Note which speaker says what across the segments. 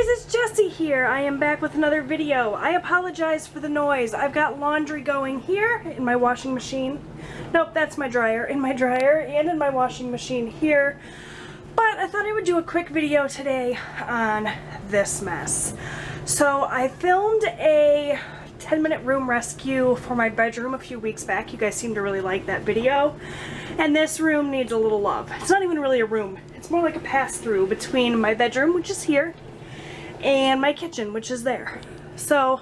Speaker 1: guys, it's Jessie here. I am back with another video. I apologize for the noise. I've got laundry going here in my washing machine. Nope, that's my dryer. In my dryer and in my washing machine here. But I thought I would do a quick video today on this mess. So I filmed a 10-minute room rescue for my bedroom a few weeks back. You guys seem to really like that video. And this room needs a little love. It's not even really a room. It's more like a pass-through between my bedroom, which is here, and my kitchen, which is there. So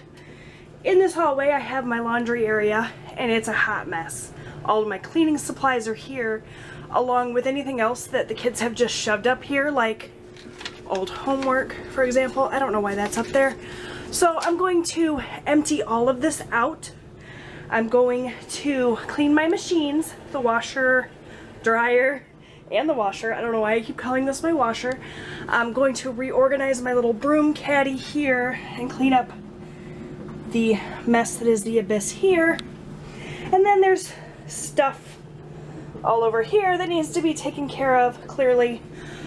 Speaker 1: in this hallway I have my laundry area, and it's a hot mess. All of my cleaning supplies are here, along with anything else that the kids have just shoved up here, like old homework, for example. I don't know why that's up there. So I'm going to empty all of this out. I'm going to clean my machines, the washer, dryer, and the washer. I don't know why I keep calling this my washer. I'm going to reorganize my little broom caddy here and clean up the mess that is the abyss here. And then there's stuff all over here that needs to be taken care of, clearly.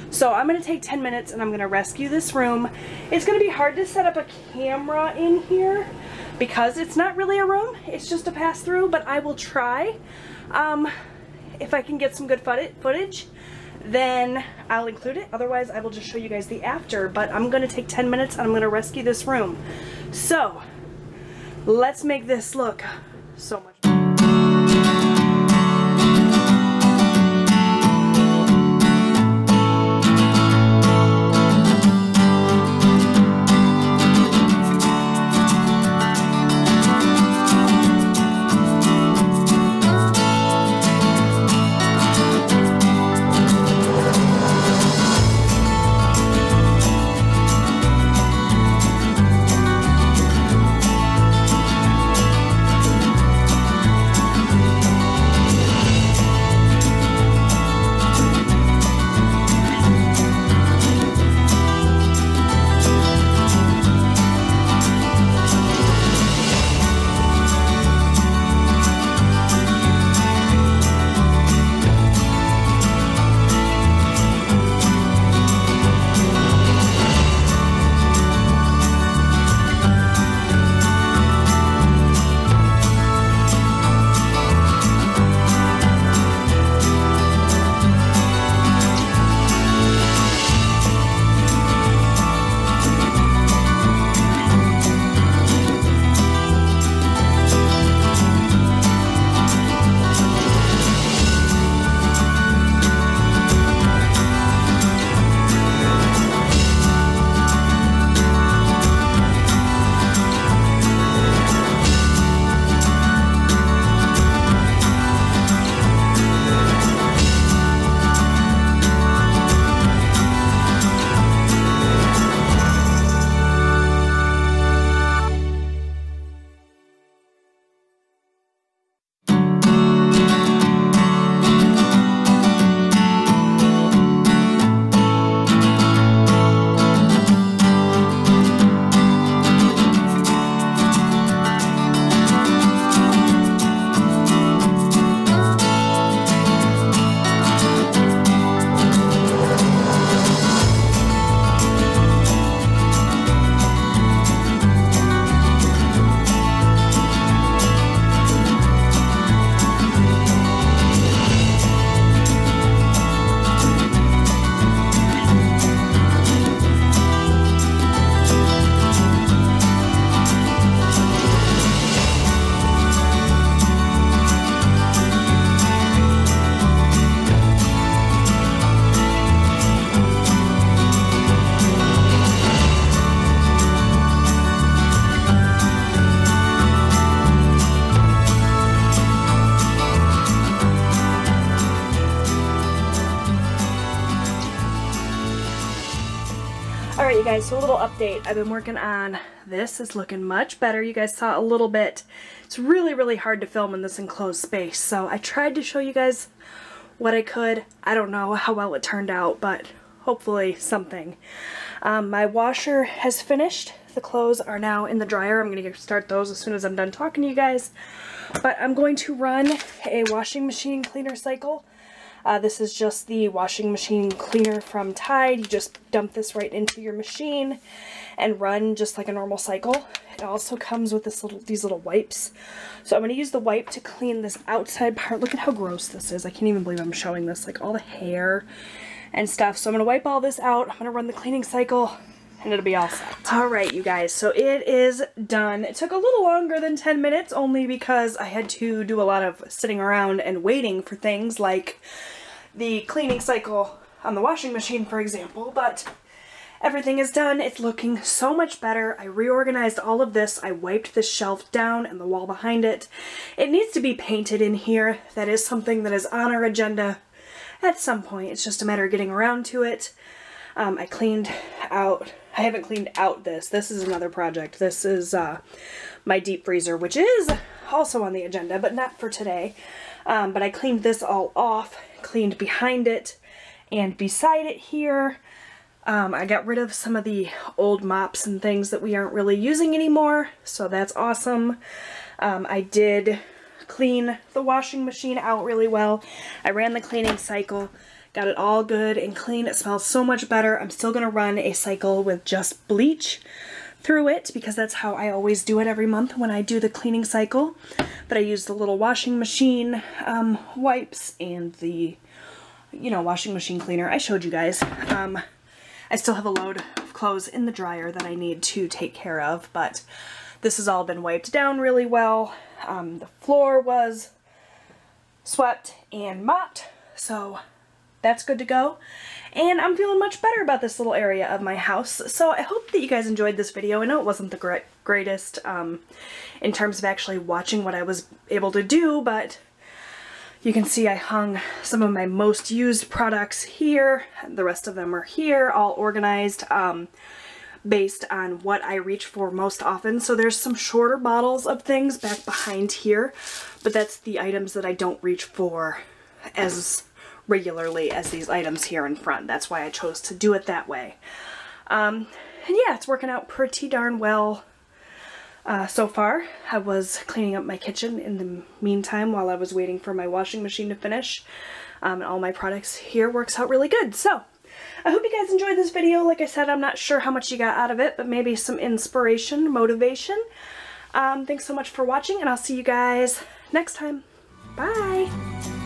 Speaker 1: So I'm going to take 10 minutes and I'm going to rescue this room. It's going to be hard to set up a camera in here because it's not really a room, it's just a pass-through, but I will try. If I can get some good footage, then I'll include it. Otherwise, I will just show you guys the after. But I'm going to take 10 minutes and I'm going to rescue this room. So let's make this look so much better. Alright you guys, so a little update. I've been working on this. It's looking much better. You guys saw a little bit. It's really hard to film in this enclosed space, so I tried to show you guys what I could. I don't know how well it turned out, but hopefully something. My washer has finished. The clothes are now in the dryer. I'm going to start those as soon as I'm done talking to you guys. But I'm going to run a washing machine cleaner cycle This is just the washing machine cleaner from Tide. You just dump this right into your machine and run just like a normal cycle. It also comes with these little wipes. So I'm going to use the wipe to clean this outside part. Look at how gross this is. I can't even believe I'm showing this, like all the hair and stuff. So I'm going to wipe all this out. I'm going to run the cleaning cycle and it'll be all set. Alright, you guys, so it is done. It took a little longer than 10 minutes only because I had to do a lot of sitting around and waiting for things like the cleaning cycle on the washing machine, for example, but everything is done. It's looking so much better. I reorganized all of this. I wiped this shelf down and the wall behind it. It needs to be painted in here. That is something that is on our agenda at some point. It's just a matter of getting around to it. I cleaned out, I haven't cleaned out this. This is another project. This is my deep freezer, which is also on the agenda, but not for today. But I cleaned this all off, cleaned behind it and beside it here. I got rid of some of the old mops and things that we aren't really using anymore, so that's awesome. I did clean the washing machine out really well. I ran the cleaning cycle, got it all good and clean. It smells so much better. I'm still going to run a cycle with just bleach through it because that's how I always do it every month when I do the cleaning cycle. But I used the little washing machine wipes and the, washing machine cleaner. I showed you guys. I still have a load of clothes in the dryer that I need to take care of, but this has all been wiped down really well. The floor was swept and mopped, so that's good to go. And I'm feeling much better about this little area of my house. So I hope that you guys enjoyed this video. I know it wasn't the greatest in terms of actually watching what I was able to do, but you can see I hung some of my most used products here. The rest of them are here, all organized based on what I reach for most often. So there's some shorter bottles of things back behind here, but that's the items that I don't reach for as regularly as these items here in front. That's why I chose to do it that way. And yeah, it's working out pretty darn well so far. I was cleaning up my kitchen in the meantime while I was waiting for my washing machine to finish. And all my products here works out really good. So I hope you guys enjoyed this video. Like I said, I'm not sure how much you got out of it, but maybe some inspiration, motivation. Thanks so much for watching, and I'll see you guys next time. Bye!